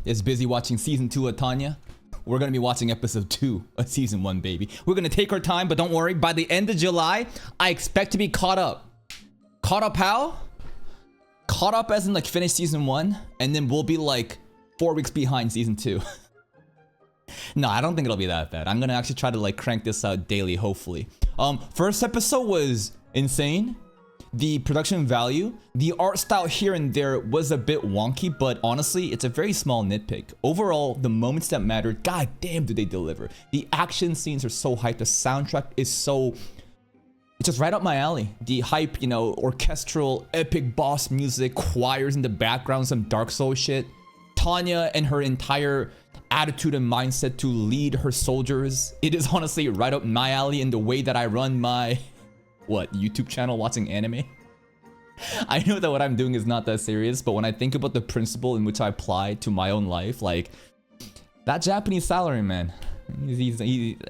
is busy watching season 2 of Tanya. We're gonna be watching episode 2 of season 1, baby. We're gonna take our time, but don't worry. By the end of July, I expect to be caught up. Caught up how? Caught up as in like finish season 1, and then we'll be like 4 weeks behind season 2. No, I don't think it'll be that bad. I'm gonna actually try to like crank this out daily, hopefully. First episode was insane. The production value, the art style here and there was a bit wonky, but honestly, it's a very small nitpick. Overall, the moments that mattered, god damn did they deliver. The action scenes are so hyped, the soundtrack is so... it's just right up my alley. The hype, you know, orchestral, epic boss music, choirs in the background, some Dark Souls shit. Tanya and her entire attitude and mindset to lead her soldiers. It is honestly right up my alley in the way that I run my... what, YouTube channel watching anime? I know that what I'm doing is not that serious, but when I think about the principle in which I apply to my own life, like, that Japanese salaryman,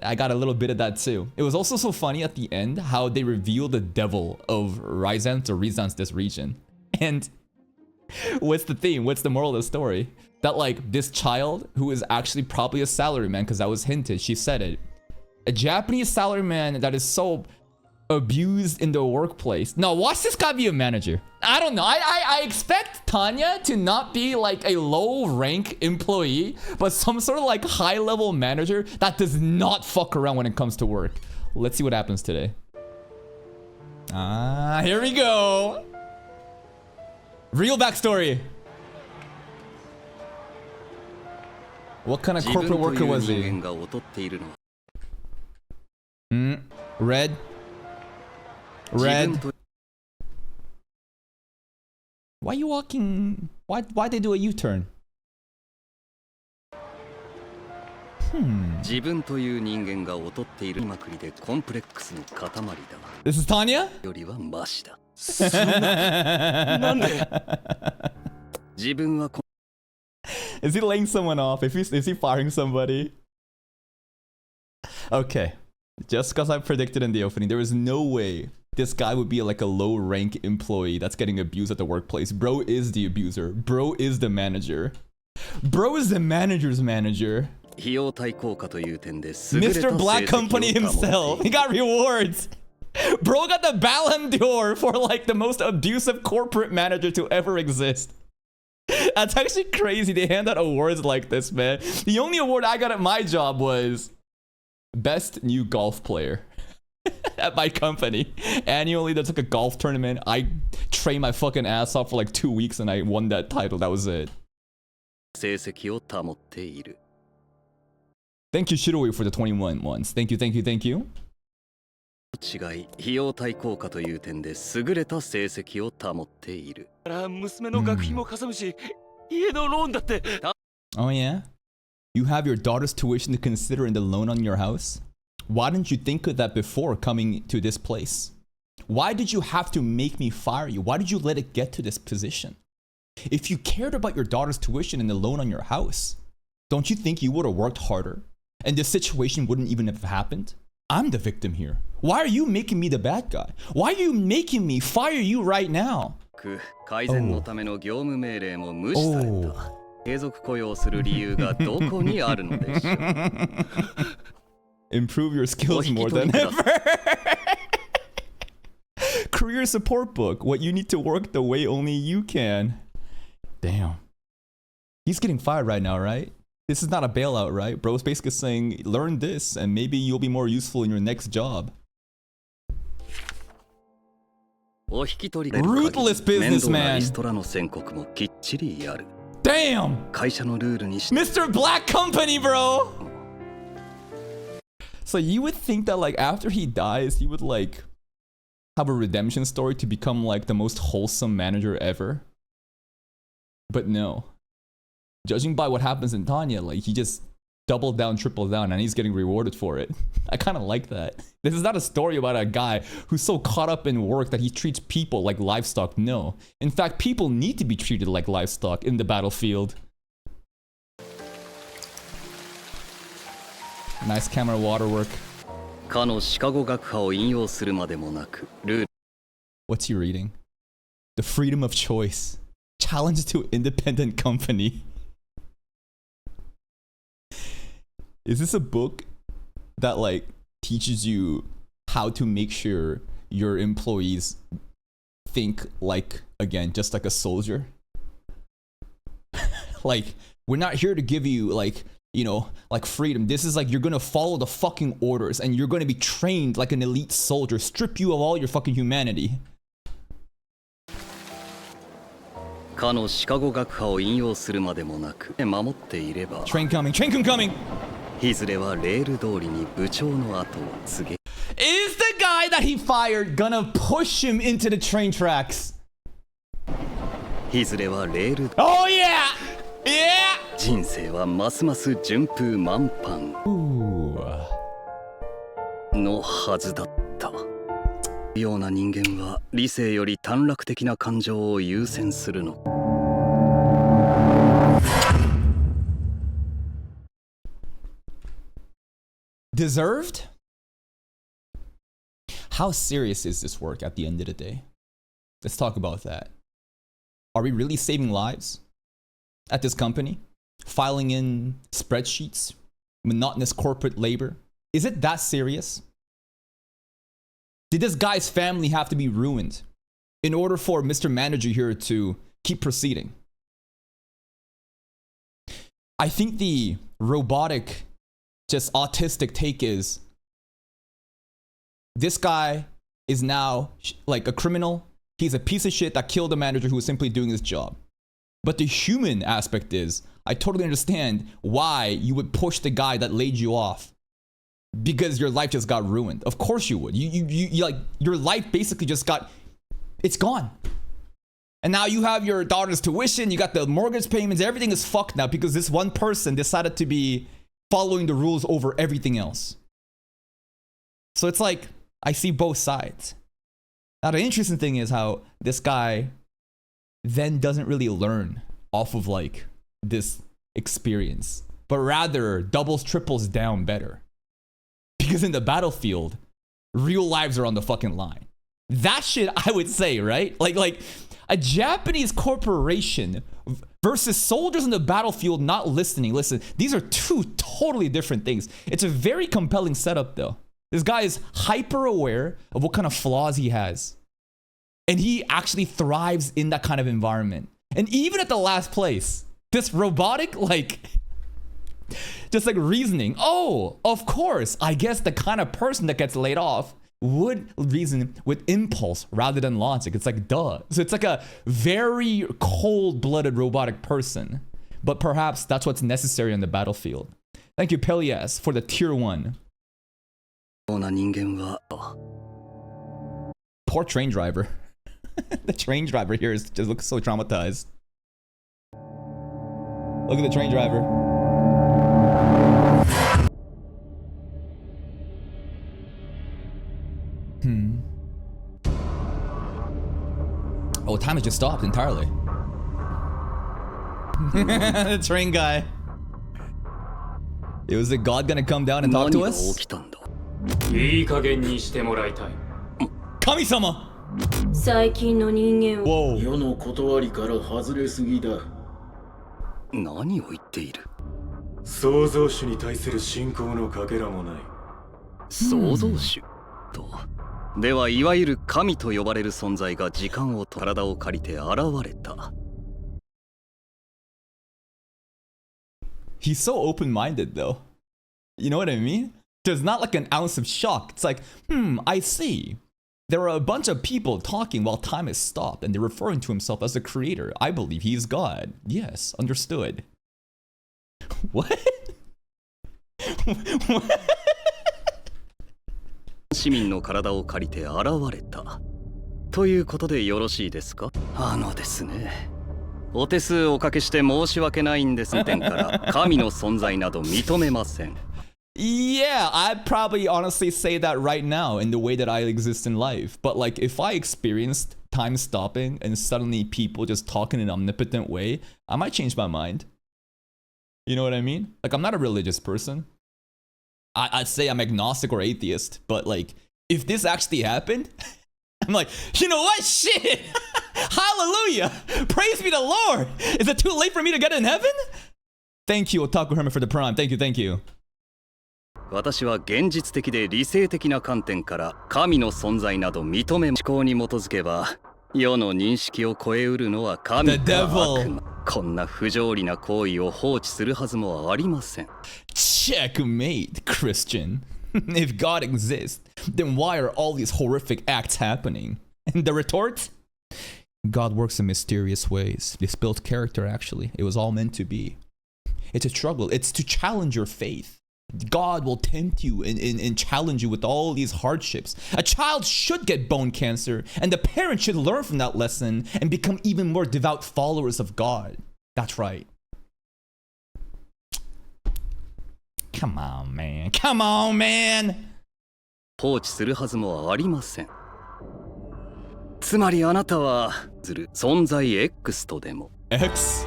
I got a little bit of that too. It was also so funny at the end how they reveal the devil of Ryzance or Ryzance this region. And what's the theme? What's the moral of the story? That like this child who is actually probably a salaryman, because that was hinted, she said it. A Japanese salaryman that is so abused in the workplace. Now watch this guy be a manager. I don't know. I expect Tanya to not be like a low rank employee, but some sort of like high level manager that does not fuck around when it comes to work. Let's see what happens today. Ah, here we go. Real backstory. What kind of corporate worker was he? Red. Red. Why you walking? Why'd they do a U-turn? This is Tanya? Is he laying someone off? Is he firing somebody? Okay. Just because I predicted in the opening, there is no way this guy would be like a low-rank employee that's getting abused at the workplace. Bro is the abuser. Bro is the manager. Bro is the manager's manager. Mr. Black Company himself. He got rewards. Bro got the Ballon d'Or for like the most abusive corporate manager to ever exist. That's actually crazy. They hand out awards like this, man. The only award I got at my job was best new golf player at my company. Annually, there's like a golf tournament. I trained my fucking ass off for like 2 weeks and I won that title. That was it. Thank you, Shiroi, for the 21 ones. Thank you, thank you, thank you. Oh yeah? You have your daughter's tuition to consider in the loan on your house? Why didn't you think of that before coming to this place? Why did you have to make me fire you? Why did you let it get to this position? If you cared about your daughter's tuition and the loan on your house, don't you think you would have worked harder? And this situation wouldn't even have happened? I'm the victim here. Why are you making me the bad guy? Why are you making me fire you right now? Improve your skills more than ever. Career support book. What you need to work the way only you can. Damn. He's getting fired right now, right? This is not a bailout, right? Bro's basically saying, learn this and maybe you'll be more useful in your next job. Ruthless businessman. Damn! Mr. Black Company, bro! So you would think that like after he dies, he would like have a redemption story to become like the most wholesome manager ever. But no. Judging by what happens in Tanya, like he just doubled down, tripled down, and he's getting rewarded for it. I kind of like that. This is not a story about a guy who's so caught up in work that he treats people like livestock. No. In fact, people need to be treated like livestock in the battlefield. Nice camera waterwork. What's he reading? The freedom of choice. Challenge to independent company. Is this a book that like teaches you how to make sure your employees think like, again, just like a soldier? Like, we're not here to give you like, you know, like freedom. This is like, you're gonna follow the fucking orders and you're gonna be trained like an elite soldier, strip you of all your fucking humanity. かのシカゴ学派を引用するまでもなく守っていれば Train coming, train coming! いずれはレール通りに部長の後を継げ Is the guy that he fired gonna push him into the train tracks? いずれはレール Oh yeah! Yeah! 人生はますます順風満帆 Ooh. のはずだったような人間は理性より短絡的な感情を優先するの Deserved? How serious is this work at the end of the day? Let's talk about that. Are we really saving lives at this company? Filing in spreadsheets? Monotonous corporate labor? Is it that serious? Did this guy's family have to be ruined in order for Mr. Manager here to keep proceeding? I think the robotic, just autistic take is this guy is now like a criminal. He's a piece of shit that killed a manager who was simply doing his job. But the human aspect is, I totally understand why you would push the guy that laid you off. Because your life just got ruined. Of course you would. You like, your life basically just got, it's gone. And now you have your daughter's tuition, you got the mortgage payments, everything is fucked now because this one person decided to be following the rules over everything else. So it's like, I see both sides. Now the interesting thing is how this guy then doesn't really learn off of like this experience, but rather doubles, triples down better. Because in the battlefield, real lives are on the fucking line. That shit, I would say, right? Like a Japanese corporation versus soldiers in the battlefield not listening. Listen, these are two totally different things. It's a very compelling setup though. This guy is hyper aware of what kind of flaws he has. And he actually thrives in that kind of environment. And even at the last place, this robotic, like, just like reasoning. Oh, of course, I guess the kind of person that gets laid off would reason with impulse rather than logic. It's like, duh. So it's like a very cold-blooded robotic person. But perhaps that's what's necessary on the battlefield. Thank you, Pelias, for the tier 1. Poor train driver. The train driver here just looks so traumatized. Look at the train driver. Oh, time has just stopped entirely. The train guy. Was the god gonna come down and talk to us? Kami-sama! 最近の人間は Whoa. 世の断りから外れすぎだ。何を言っている創造主に対する信仰のかけらもない。創造主とではいわゆる神と呼ばれる存在が時間をと体を借りて現れた He's so open-minded though. You know what I mean? There's not like an ounce of shock. It's like, I see. There are a bunch of people talking while time has stopped and they're referring to himself as a creator. I believe he is God. Yes, understood. What? What? 市民の体を借りて現れたということでよろしいですかですねお手数おかけして申し訳ないんです点から神の存在など認めません Yeah, I'd probably honestly say that right now in the way that I exist in life. But like if I experienced time stopping and suddenly people just talk in an omnipotent way, I might change my mind. You know what I mean? Like I'm not a religious person. I'd say I'm agnostic or atheist, but like if this actually happened, I'm like, you know what? Shit! Hallelujah! Praise be the Lord! Is it too late for me to get in heaven? Thank you, Otaku Hermit, for the prime. Thank you, thank you. 私は現実的で理性的な観点から神の存在など認め思考に基づけば世の認識を超えうるのは神 The か devil 悪魔。こんな不条理な行為を放置するはずもありません。 Checkmate, Christian. If God exists, then why are all these horrific acts happening? And the retort? God works in mysterious ways. This built character, actually. It was all meant to be. It's a struggle. It's to challenge your faith. God will tempt you and challenge you with all these hardships. A child should get bone cancer, and the parent should learn from that lesson and become even more devout followers of God. That's right. Come on, man. Come on, man. 放置するはずもありません。つまりあなたは存在 X とでも X?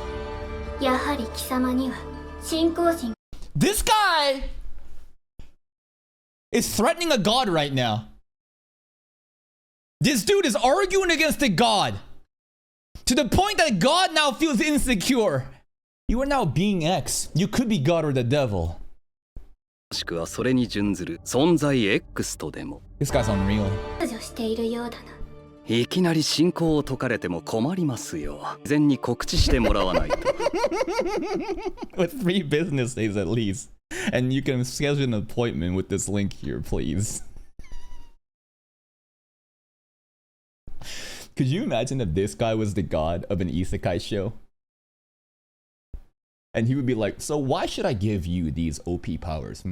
やはり貴様には信仰心 This guy is threatening a god right now. This dude is arguing against a god to the point that God now feels insecure. You are now being X. You could be God or the devil. もしくはそれに準ずる存在 X とでも This guy's unreal. 駆除しているようだな。いきなり信仰を解かれても困りますよ。事前に告知してもらわないと。With 3 business days at least. And you can schedule an appointment with this link here, please. Could you imagine if this guy was the god of an isekai show? And he would be like, so why should I give you these OP powers?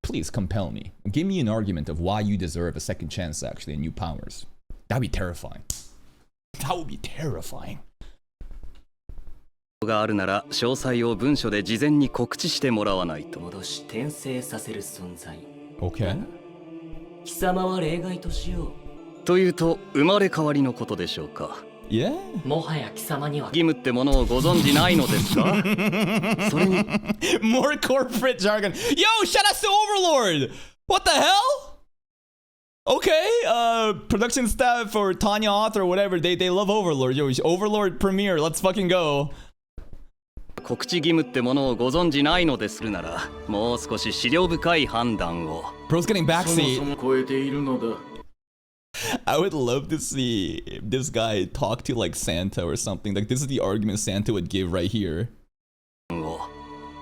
Please compel me. Give me an argument of why you deserve a second chance, actually, and new powers. That'd be terrifying. That would be terrifying. があるなら詳細を文書で事前に告知してもらわないと。戻し転生させる存在。 Okay. 貴様は例外としよというと生まれ変わりのことでしょうか。Yeah. う。もはや貴様には義務ってものをご存じないのですか？それに More corporate jargon. Yo, shout out to Overlord. What the hell? Okay, production staff for Tanya author or whatever, they love Overlord. Yo, Overlord premiere, let's fucking go. 告知義務ってものをご存じないのでするならもう少し資料深い判断を。 Bro's getting そも backseat. そも超えているのだ。 I would love to see this guy talk to like Santa or something. Like this is the argument Santa would give right here.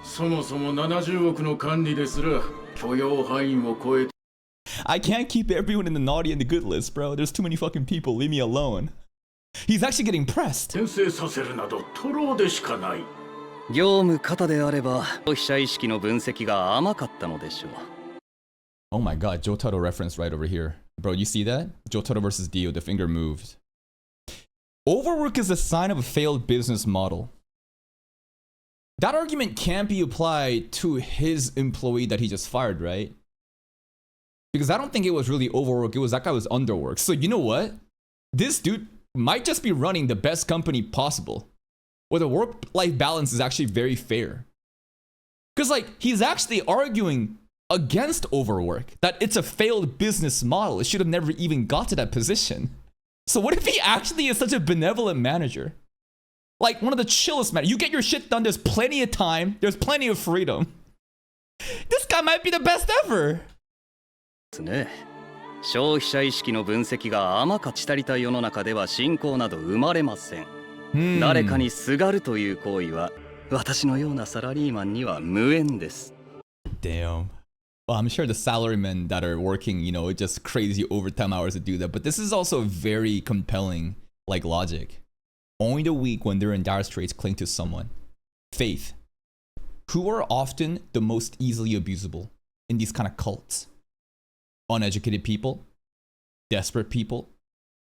そもそも70億の管理ですら許容範囲を超えて I can't keep everyone in the naughty and the good list, bro. There's too many fucking people. Leave me alone. He's actually getting pressed. 転生させるなど徒労でしかない。業務過多であれば消費者意識の分析が甘かったのでしょう。 Oh my god, Jotaro reference right over here. Bro, you see that? Jotaro versus Dio, the finger moved. Overwork is a sign of a failed business model. That argument can't be applied to his employee that he just fired, right? Because I don't think it was really overwork, it was that guy was underworked. So you know what? This dude might just be running the best company possible, where the work-life balance is actually very fair. Because like, he's actually arguing against overwork, that it's a failed business model. It should have never even got to that position. So what if he actually is such a benevolent manager? Like one of the chillest managers. You get your shit done, there's plenty of time, there's plenty of freedom. This guy might be the best ever. ですね。消費者意識の分析が甘かちたりた世の中では信仰など生まれません。誰かにすがるという行為は私のようなサラリーマンには無縁です。 Damn. Well, I'm sure the salarymen that are working, you know, just crazy overtime hours to do that. But this is also very compelling, like logic. Only the weak, when they're in dire straits, cling to someone. Faith. Who are often the most easily abusable in these kind of cults? Uneducated people, desperate people,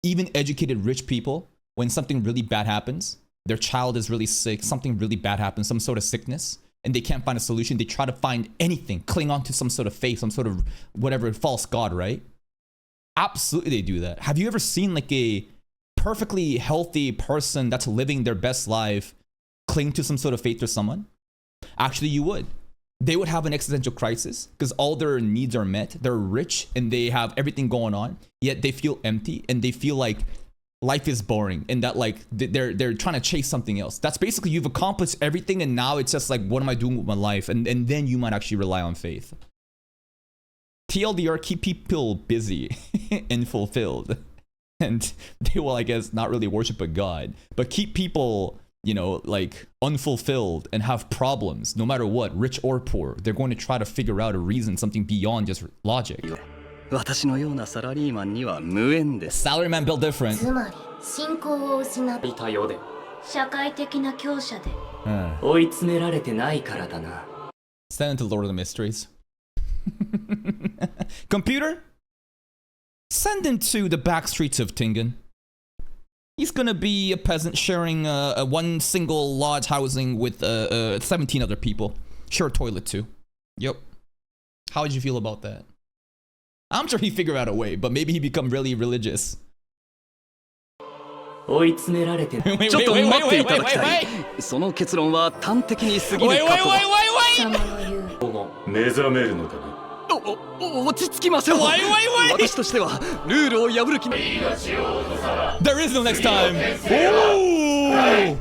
even educated rich people. When something really bad happens, their child is really sick, something really bad happens, some sort of sickness, and they can't find a solution, they try to find anything, cling on to some sort of faith, some sort of whatever, false god, right? Absolutely they do that. Have you ever seen like a perfectly healthy person that's living their best life cling to some sort of faith or someone? Actually, you would. They would have an existential crisis because all their needs are met. They're rich and they have everything going on, yet they feel empty and they feel like life is boring and that like they're trying to chase something else. That's basically you've accomplished everything and now it's just like, what am I doing with my life? And then you might actually rely on faith. TLDR, keep people busy and fulfilled. And they will, I guess, not really worship a god, but keep people, you know, like unfulfilled and have problems no matter what, rich or poor. They're going to try to figure out a reason, something beyond just logic. 私のようなサラリーマンには無縁です。 Salaryman built different. つまり信仰を失っていたようで社会的な強者で 追い詰められてないからだな。 Send it to Lord of the Mysteries. Computer? Send him to the back streets of Tingen. He's gonna be a peasant sharing a one single lodge housing with 17 other people. Share a toilet too. Yep. How would you feel about that? I'm sure he'd figure out a way, but maybe he'd become really religious. 追い詰められて Wait, ちょっと wait, 待って wait, いただきた wait, い wait. その結論は端的に過ぎる Wait, か wait, と wait, wait, 貴 wait. 様の言う目覚めるのだな。落ち着きましょう Wait, wait, wait. 私としてはルールを破る気 There is no next time. Ooh.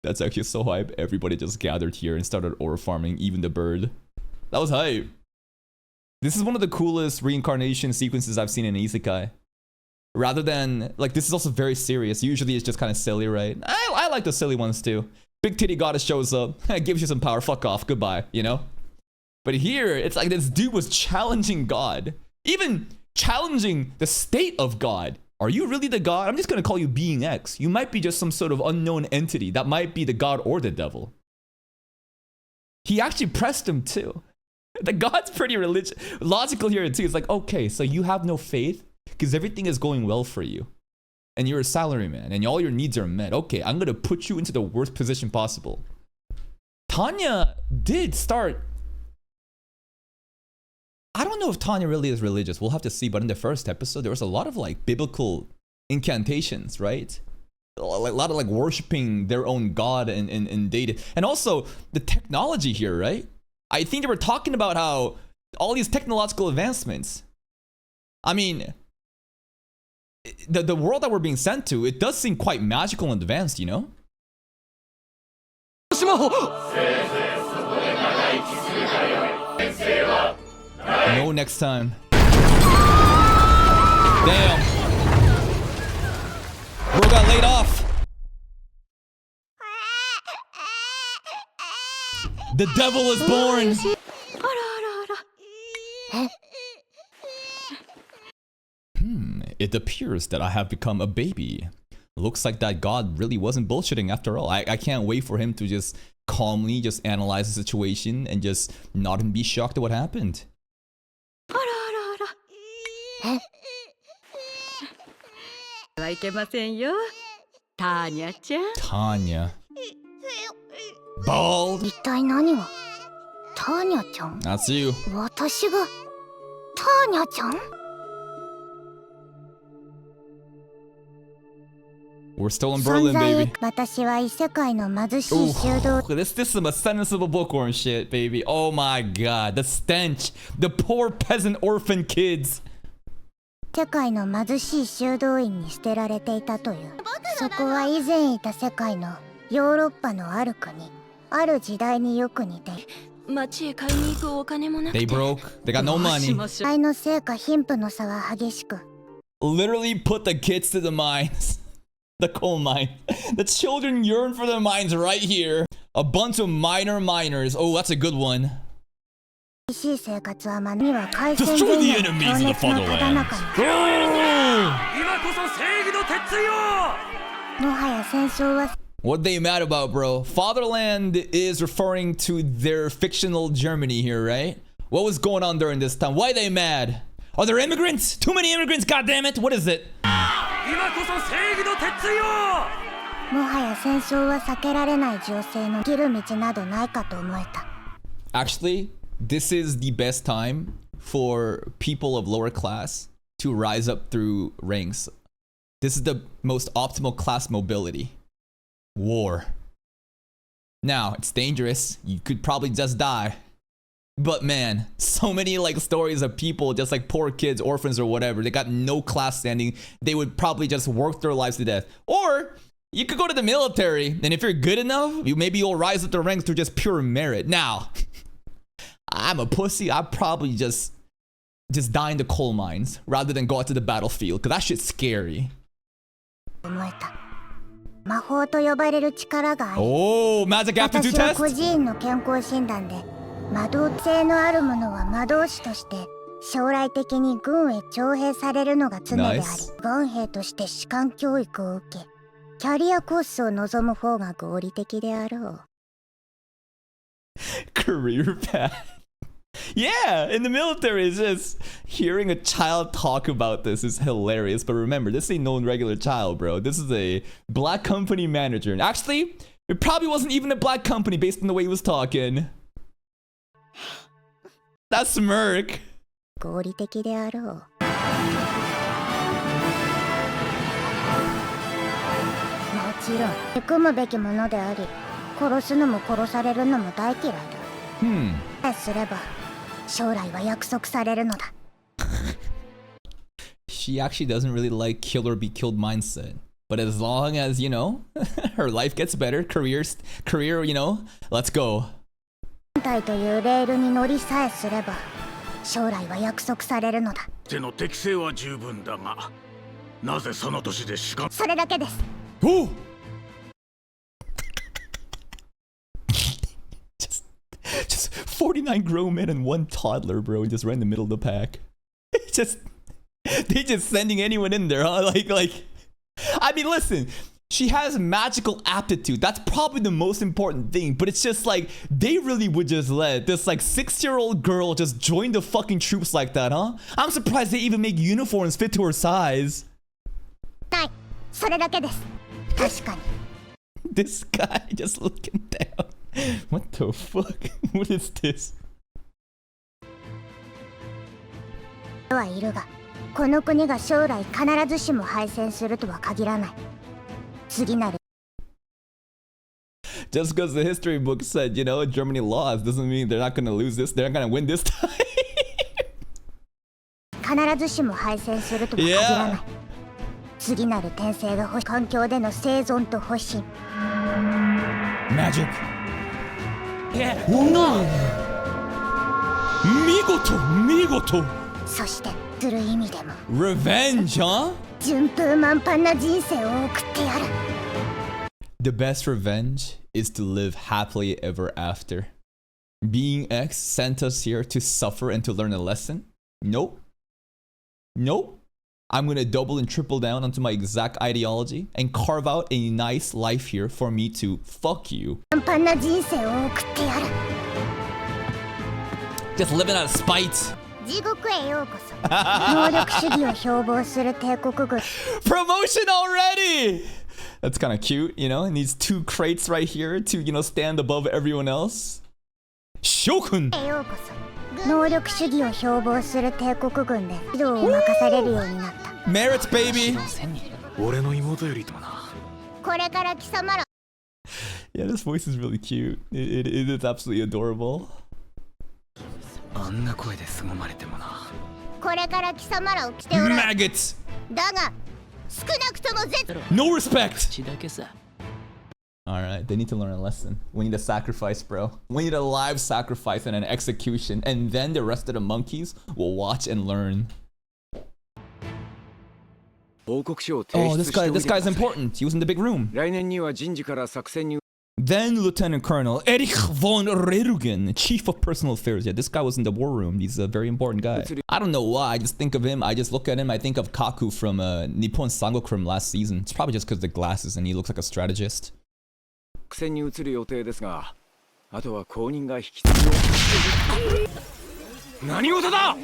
That's actually so hype. Everybody just gathered here and started ore farming, even the bird. That was hype. This is one of the coolest reincarnation sequences I've seen in Isekai. Rather than, like, this is also very serious. Usually it's just kind of silly, right? I like the silly ones too. Big titty goddess shows up, gives you some power, fuck off, goodbye, you know? But here, it's like this dude was challenging God. Even challenging the state of God. Are you really the god? I'm just gonna call you Being X. You might be just some sort of unknown entity. That might be the god or the devil. He actually pressed him too. The god's pretty religious. Logical here too. It's like, okay, so you have no faith because everything is going well for you. And you're a salaryman and all your needs are met. Okay, I'm gonna put you into the worst position possible. Tanya did start... I don't know if Tanya really is religious. We'll have to see. But in the first episode, there was a lot of like biblical incantations, right? A lot of like worshiping their own god and deity. And also the technology here, right? I think they were talking about how all these technological advancements. I mean, the world that we're being sent to, it does seem quite magical and advanced, you know? No next time. Damn. Bro got laid off. The devil is born. It appears that I have become a baby. Looks like that god really wasn't bullshitting after all. I can't wait for him to just calmly just analyze the situation and just not even be shocked at what happened. はいけませんよ。ターニャちゃん。 Tanya. Bald. 一体何がターニャちゃん That's you. 私がターニャちゃん We're still in Berlin, 存在 baby. 私は異世界の貧しい修道 This is some ascendance of a bookworm shit, baby. Oh my god, the stench. The poor peasant orphan kids. 世界の貧しい修道院に捨てられていたという。そこは以前いた世界のヨーロッパのある国、ある時代によく似ている。町へ買いに行くお金もなく They て。 broke. They got no どうし money. ましょう。時代のせいか貧富の差は激しく。 Literally put the kids to the mines. The coal mine. The children yearn for their mines right here. A bunch of miners. Oh, that's a good one. 厳しい生活は間には海鮮 Destroy the 前夜 enemies 情 of the 熱のただ fatherland. 中に Oh! 今こそ正義の鉄よ。もはや戦争は What they mad about, bro? Fatherland is referring to their fictional Germany here, right? What was going on during this time? Why are they mad? Are there immigrants? Too many immigrants, goddammit! What is it? 今こそ正義の鉄よ。もはや戦争は避けられない情勢の生きる道などないかと思えた。 Actually, this is the best time for people of lower class to rise up through ranks. This is the most optimal class mobility. War. Now, it's dangerous. You could probably just die. But man, so many like stories of people, just like poor kids, orphans or whatever, they got no class standing. They would probably just work their lives to death. Or you could go to the military, and if you're good enough, maybe you'll rise up the ranks through just pure merit. Now, I'm a pussy. I'd probably just die in the coal mines rather than go out to the battlefield, because that shit's scary. 思えた。魔法と呼ばれる力があり、 Oh, magic 私 aptitude は孤 test? 児院の健康診断で魔導性のある者は魔導士として将来的に軍へ徴兵されるのが常であり、 Nice. 軍兵として士官教育を受けキャリアコースを望む方が合理的であろう。 Career path. Yeah, in the military, it's just hearing a child talk about this is hilarious. But remember, this ain't no regular child, bro. This is a black company manager. And actually, it probably wasn't even a black company based on the way he was talking. That smirk. 合理的であろう。もちろん憎むべきものであり、殺すのも殺されるのも大嫌いだ。さえすれば将来は約束されるのだ。 She actually doesn't really like kill or be killed mindset. But as long as, you know, her life gets better, career, you know, let's go. 軍隊というレールに乗りさえすれば将来は約束されるのだ。手の適性は十分だが、なぜその年で士官。それだけです。 Ooh! just 49 grown men and one toddler, bro, just right in the middle of the pack. They just sending anyone in there, huh? Like, I mean, listen, she has magical aptitude. That's probably the most important thing. But it's just like, they really would just let this like 6-year-old girl just join the fucking troops like that, huh? I'm surprised they even make uniforms fit to her size. はい、それだけです。確かに。 This guy just looking down. What the fuck? What is this? はいるが、この国が将来必ずしも敗戦するとは限らない。次なる。 Just because the history book said, you know, Germany lost doesn't mean they're not gonna lose this. They're not gonna win this time. 必ずしも敗戦するとは限らない。次なる転生が欲しい環境での生存と保身。 Magic. Whoa. 見事。そしてする意味でも Revenge, huh? 順風満帆な人生を送ってやる。 The best revenge is to live happily ever after. Being X sent us here to suffer and to learn a lesson? Nope. I'm gonna double and triple down onto my exact ideology and carve out a nice life here for me to fuck you. 満帆な人生を送ってやる。 Just living out of spite. 地獄へようこそ。能力主義を標榜する帝国軍。 Promotion already! That's kind of cute, you know? And these 2 crates right here to, you know, stand above everyone else. Shokun! へようこそ。能力主義を標榜する帝国軍で指導を任されるようになった。 Merits, baby! 俺の妹よりともな。これから貴様ら。 Yeah, this voice is really cute. It is absolutely adorable. あんな声で凄まれてもな。これから貴様らを着ておら。 Maggots! だが少なくとも絶。 No respect! 血だけさ。 Alright, they need to learn a lesson. We need a sacrifice, bro. We need a live sacrifice and an execution. And then the rest of the monkeys will watch and learn. Oh, this guy's important. He was in the big room. 来年には人事から作戦に Then Lieutenant Colonel Erich von Rerugen, Chief of Personal Affairs. Yeah, this guy was in the war room. He's a very important guy. I don't know why. I just think of him. I just look at him. I think of Kaku from Nippon Sangoku from last season. It's probably just because of the glasses and he looks like a strategist. 作戦に移る予定ですが、あとは後任が引き継ぎを。何事だ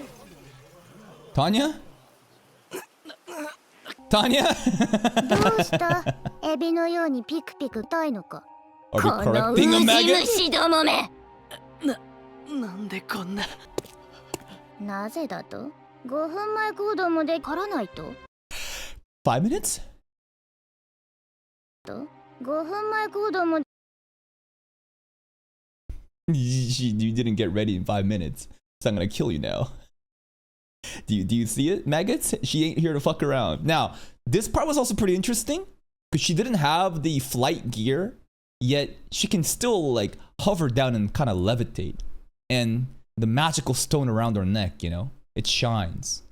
Tanya? Tanya? どうしたエビのようにピクピク痛いのか。 Are we correcting a maggot? 虫どもめ。なんでこんな。なぜだと ?5 分前行動もでからないと 5 minutes? 5分前行動も You didn't get ready in 5 minutes, so I'm gonna kill you now. Do you see it, maggots? She ain't here to fuck around. Now, this part was also pretty interesting because she didn't have the flight gear, yet she can still like hover down and kind of levitate. And the magical stone around her neck, you know? It shines.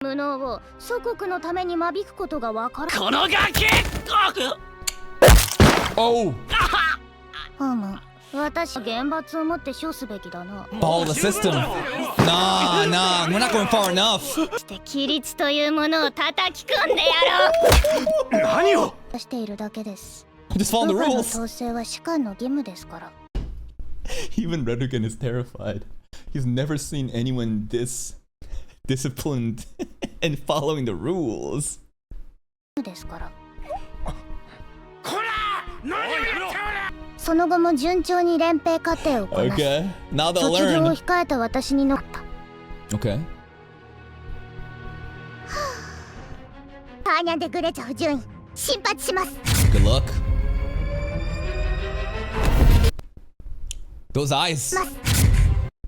無能を祖国のために間引くことがわからん。このガキOh! 私厳罰をもって処すべきだな。 Follow the system. Nah, we're not going far enough. して規律というものを叩き込んでやろう。何をしているだけです。 Just follow the 部下の rules. 統制は士官の義務ですから。 Even Redogan is terrified. He's never seen anyone this disciplined and following the rules. ですから。こら何をやっておるその後も順調に連兵過程をこなし、 Okay, now they'll 卒業を learn. 控えた私に乗った。 Okay. ターニャ・デ・グレチャフ順位進発します。 Good luck. Those eyes.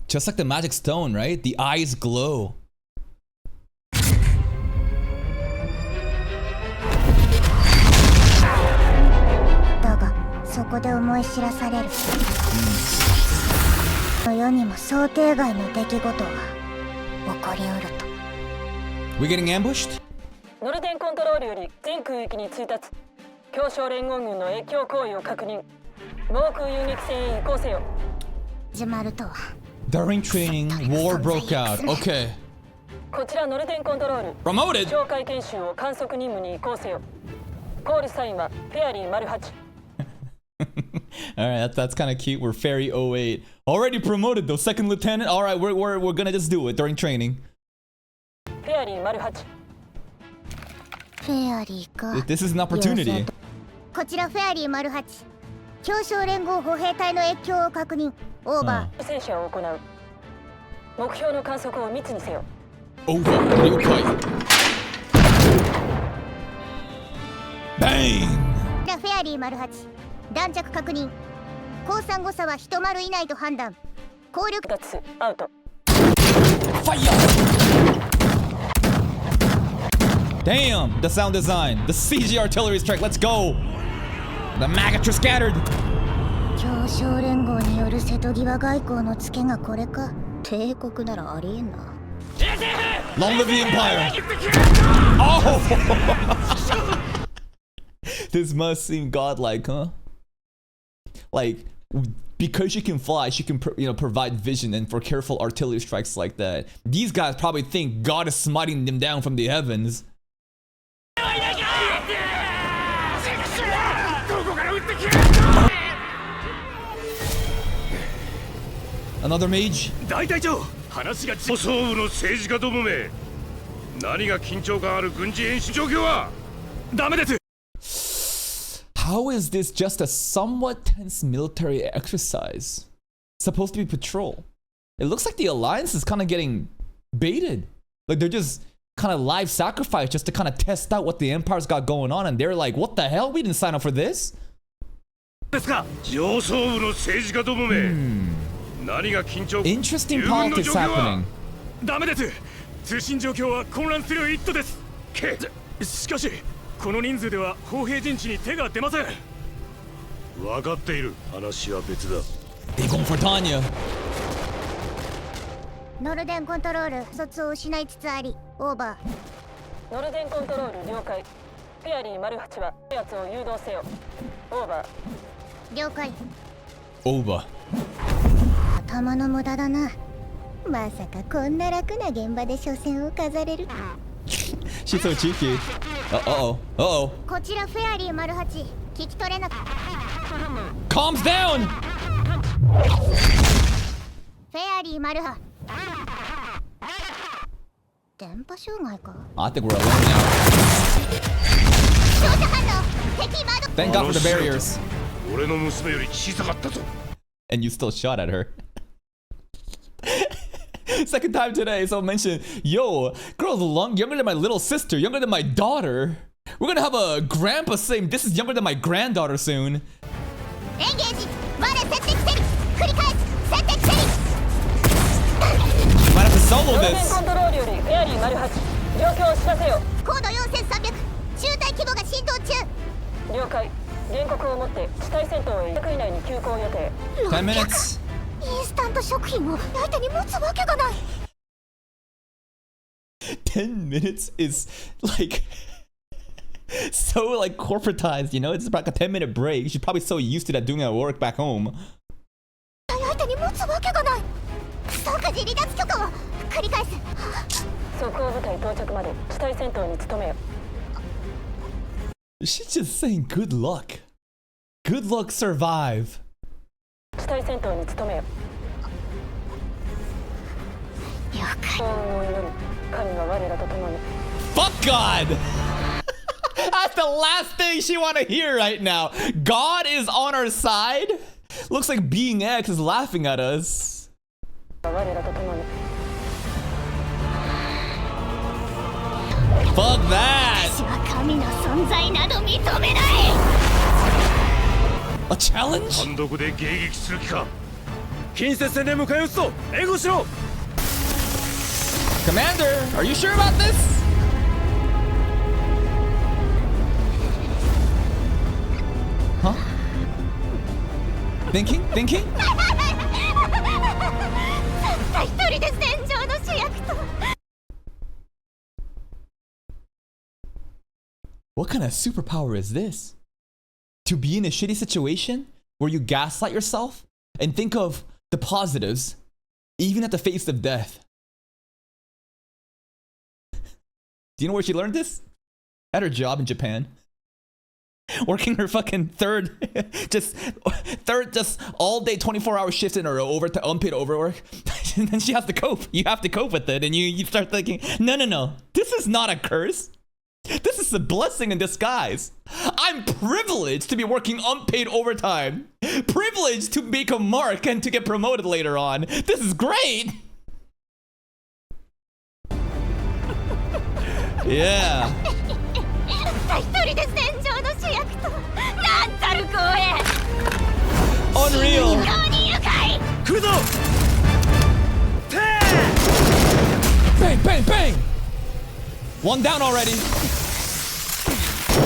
Just like the magic stone, right? The eyes glow. だがそこで思い知らされる。の世にも想定外の出来事は起こりうると。 We getting ambushed? ノルデンコントロールより全空域に通達。協商連合軍の越境行為を確認。防空遊撃戦へ移行せよ。始まるとは。 During training, war broke out. Okay. こちらノルデンコントロール。 Promoted. 哨戒研修を観測任務に移行せよ。コールサインはフェアリー08。Alright, that's kind of cute. We're Fairy 08. Already promoted though, second lieutenant. Alright, we're gonna just do it during training. フェアリー08。フェアリーか。 This is an opportunity. こちらフェアリー08。協商連合歩兵隊の越境を確認。オーバー。戦車を行う。目標の観測を密にせよ。 Over. 了解。Bang! フェアリー08。弾着確認。降参誤差は1丸以内と判断。効力2つアウト。 Fire! Damn, the sound design, the CG artillery strike, let's go! The maggots are scattered! 協商連合による瀬戸際外交のツケがこれか。帝国ならありえんな。 Long live the Empire! Oh! This must seem godlike, huh? Like, because she can fly, she can provide vision and for careful artillery strikes like that. These guys probably think God is smiting them down from the heavens. Another mage? 大隊長、話が総務の政治家どもめ、何が緊張感ある軍事演習状況はダメです。 How is this just a somewhat tense military exercise? Supposed to be patrol. It looks like the alliance is kind of getting baited. Like they're just kind of live sacrifice just to kind of test out what the Empire's got going on, and they're like, what the hell? We didn't sign up for this. ですか、上層部の政治家どもめ、何が緊張。 Interesting politics happening. ダメです。通信状況は混乱する一途です。しかし。 この人数では砲兵陣地に手が出ません。分かっている。話は別だ。They're going for Tanya. ノルデンコントロール、卒を失いつつあり、オーバー。ノルデンコントロール了解。フェアリー08はやつを誘導せよ。オーバー。了解。オーバー。頭の無駄だな。まさかこんな楽な現場で初戦を飾れる。 She's so cheeky. Uh-oh. Uh-oh. こちらフェアリー08。聞き取れなかった。 Calms down! フェアリー08。電波障害か。 I think we're alone now. Thank God for the barriers. 俺の娘より小さかったぞ。 And you still shot at her. Second time today, so mention, yo, girl's younger than my little sister, younger than my daughter. We're gonna have a grandpa saying this is younger than my granddaughter soon. Might have to solo this. コントロールよりフェアリー08。状況を知らせよ。高度4300。中隊規模が浸透中。了解。原告をもって地対戦闘へ100以内に急行予定。 10 minutes. インント食品を相手に持つわけがない。 10 minutes is like so like corporatized, you know? It's like a 10-minute break. She's probably so used to that doing at work back home. 相手に持つわけがない。即時離脱許可を繰り返す。即応部隊到着まで地対戦闘に努めよ。 She's just saying good luck. Good luck, survive. 地対戦闘に努めよ。了解。幸運を祈る。神は我らと共に。 Fuck God! That's the last thing she want to hear right now. God is on our side? Looks like Being X is laughing at us. 我らと共に。 Fuck that! 私は神の存在など認めない。 A challenge? 単独で迎撃する気か。近接戦で迎え撃つぞ。援護しろ。 Commander, are you sure about this? Huh? Thinking? Thinking? たった一人で戦場の主役と。 What kind of superpower is this? To be in a shitty situation where you gaslight yourself and think of the positives, even at the face of death. Do you know where she learned this? At her job in Japan. Working her fucking third just all day 24-hour shifts in a row, unpaid overwork. And then she has to cope. You have to cope with it, and you start thinking, no. This is not a curse. This is a blessing in disguise. I'm privileged to be working unpaid overtime. Privileged to make a mark and to get promoted later on. This is great. Yeah. たった一人で戦場の主役と。なんたる光栄。 Unreal. 非に愉快。来るぞ。Bang, bang, bang. One down already.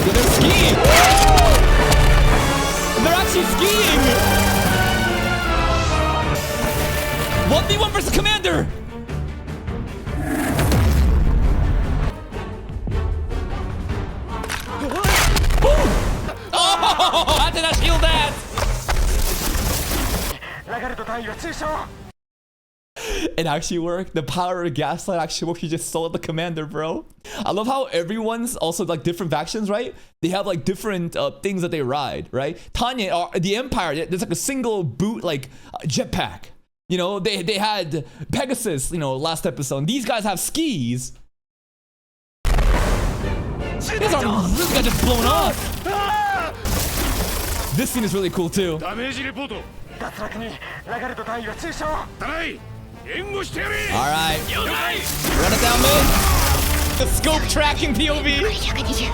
Yo, they're skiing. They're actually skiing. 1v1 versus Commander. Boom. Oh, how did I shield that? ラガルト隊員は中傷。 It actually worked. The power of gaslight actually worked. She just sold the commander, bro. I love how everyone's also like different factions, right? They have like different things that they ride, right? Tanya, the Empire, there's like a single boot, like jetpack. You know, they had Pegasus, you know, last episode. And these guys have skis. This guy just blown up. This scene is really cool too. ダメージレポート。脱落にラガルト隊員は中傷。たらい。援護してやれ。 All right. Run it down mid. The scope tracking POV. 120。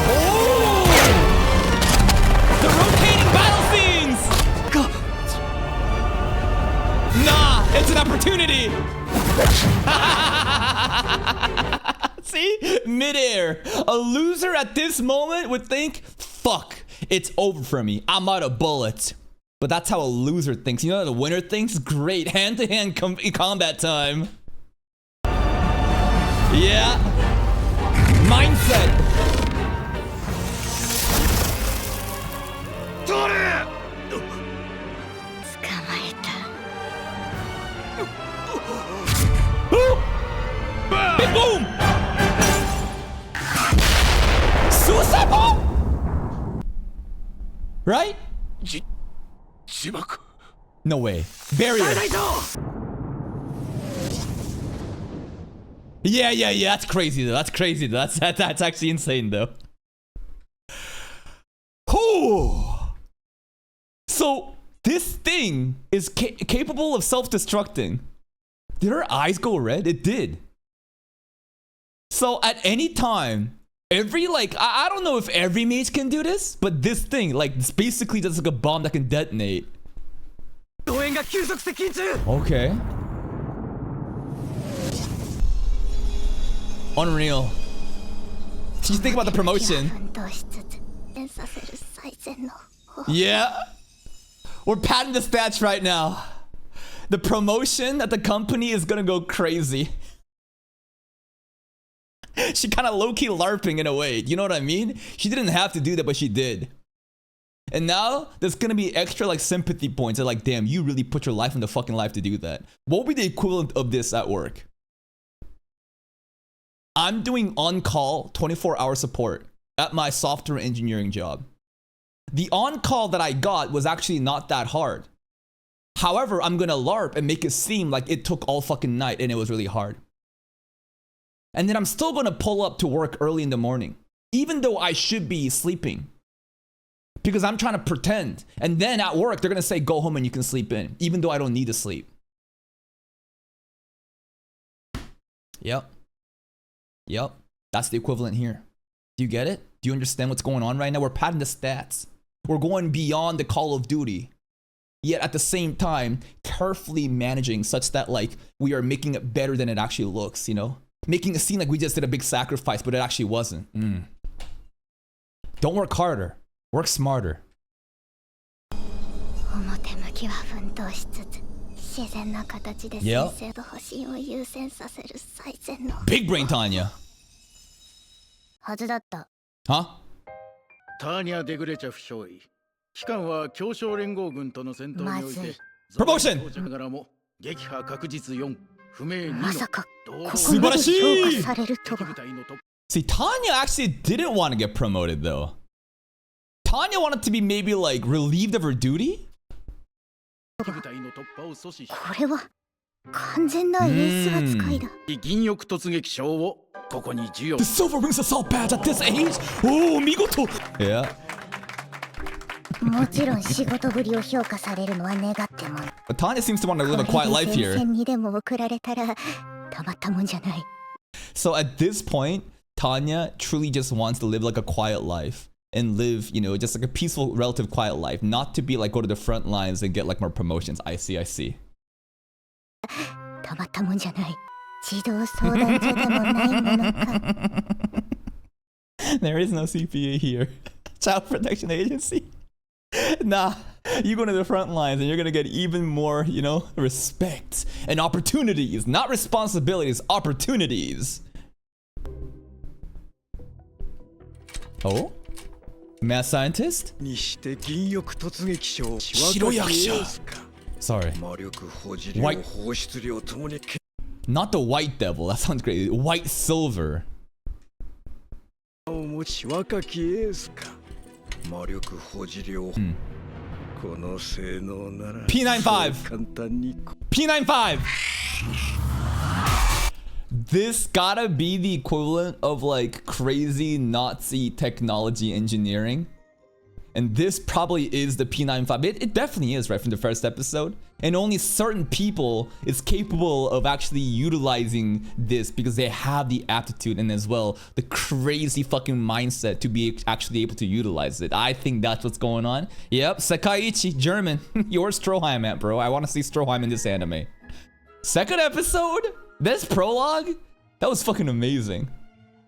Oh! The rotating battle scenes. Nah, it's an opportunity. See? Midair. A loser at this moment would think, fuck, it's over for me. I'm out of bullets. But that's how a loser thinks. You know how the winner thinks? Great. Hand-to-hand combat time. Yeah. Mindset. 取れ。捕まえた。 Big boom! Suicide bomb? Right? 自爆。 No way. Barrier. Yeah. That's crazy though. That's actually insane though. Whew. So this thing is capable of self-destructing. Did her eyes go red? It did. So at any time, every like I don't know if every mage can do this, but this thing like it's basically just like a bomb that can detonate. 動員が急速接近中。 Okay. Unreal. Just think about the promotion. 奮闘しつつ演させる最善の Yeah. We're padding the stats right now. The promotion at the company is gonna go crazy. She kind of low-key LARPing in a way. You know what I mean? She didn't have to do that, but she did. And now there's gonna be extra like sympathy points. They're like, damn, you really put your life in the fucking life to do that. What would be the equivalent of this at work? I'm doing on-call 24-hour support at my software engineering job. The on-call that I got was actually not that hard. However, I'm gonna LARP and make it seem like it took all fucking night and it was really hard. And then I'm still gonna pull up to work early in the morning, even though I should be sleeping. Because I'm trying to pretend. And then at work, they're gonna say, go home and you can sleep in, even though I don't need to sleep. Yep. Yep. That's the equivalent here. Do you get it? Do you understand what's going on right now? We're padding the stats. We're going beyond the Call of Duty. Yet at the same time, carefully managing such that like we are making it better than it actually looks, you know? Making it seem like we just did a big sacrifice, but it actually wasn't. Don't work harder. Work smarter. Yep. Big brain Tanya. Huh? ターニャ・デグレチャ負傷医。期間は協商連合軍との戦闘において、Promotion! ながらも撃破確実4、不明2の。素晴らしい! See, Tanya actually didn't want to get promoted though. Tanya wanted to be maybe like relieved of her duty? 部隊の突破を阻止し、これは完全なエース扱いだ。銀翼突撃賞をここに授与。 The Silver Rings Assault Badge at this age? Oh, migoto! Yeah. もちろん仕事ぶりを評価されるのは願っても。But Tanya seems to want to live a quiet life here. 戦にでも送られたらたまったもんじゃない。 So at this point, Tanya truly just wants to live like a quiet life. And live, you know, just like a peaceful, relative quiet life. Not to be like, go to the front lines and get like more promotions. I see, I see. たまったもんじゃない。児童相談所でもないものか。There is no CPA here. Child Protection Agency. Nah, you go to the front lines and you're gonna get even more, you know, respect and opportunities. Not responsibilities, opportunities. Oh? Mad scientist? Sorry. White. Not the white devil. That sounds great. White silver. P95. P95. This gotta be the equivalent of like crazy Nazi technology engineering. And this probably is the P95. It definitely is, right, from the first episode. And only certain people is capable of actually utilizing this because they have the aptitude and as well the crazy fucking mindset to be actually able to utilize it. I think that's what's going on. Yep, Sekaiichi, German. You're Stroheim at, bro. I want to see Stroheim in this anime. Second episode? This prologue? That was fucking amazing.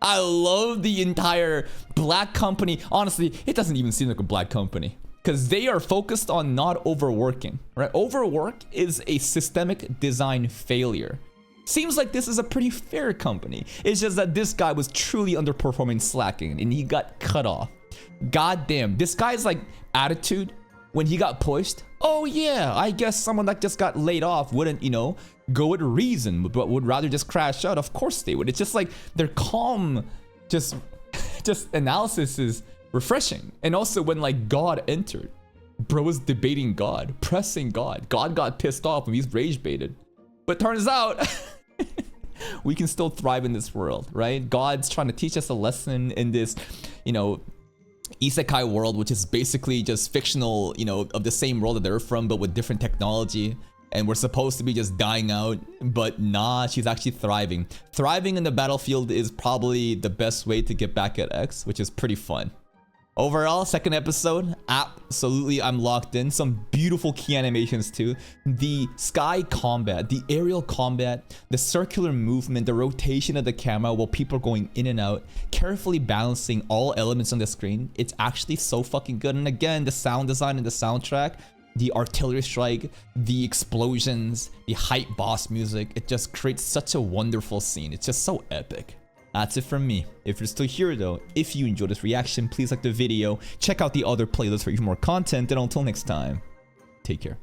I love the entire black company. Honestly, it doesn't even seem like a black company because they are focused on not overworking, right? Overwork is a systemic design failure. Seems like this is a pretty fair company. It's just that this guy was truly underperforming, slacking, and he got cut off. God damn, this guy's like attitude when he got pushed. Oh yeah, I guess someone that just got laid off wouldn't, you know, go with reason, but would rather just crash out. Of course they would. It's just like their calm, just analysis is refreshing. And also when like God entered, bro was debating God, pressing God. God got pissed off and he's rage baited. But turns out we can still thrive in this world, right? God's trying to teach us a lesson in this, you know, isekai world, which is basically just fictional, you know, of the same world that they're from, but with different technology. And we're supposed to be just dying out, but nah, she's actually thriving. Thriving in the battlefield is probably the best way to get back at X, which is pretty fun. Overall, second episode, absolutely, I'm locked in. Some beautiful key animations too. The sky combat, the aerial combat, the circular movement, the rotation of the camera while people are going in and out, carefully balancing all elements on the screen. It's actually so fucking good. And again, the sound design and the soundtrack, the artillery strike, the explosions, the hype boss music, it just creates such a wonderful scene. It's just so epic. That's it from me. If you're still here though, if you enjoyed this reaction, please like the video, check out the other playlists for even more content, and until next time, take care.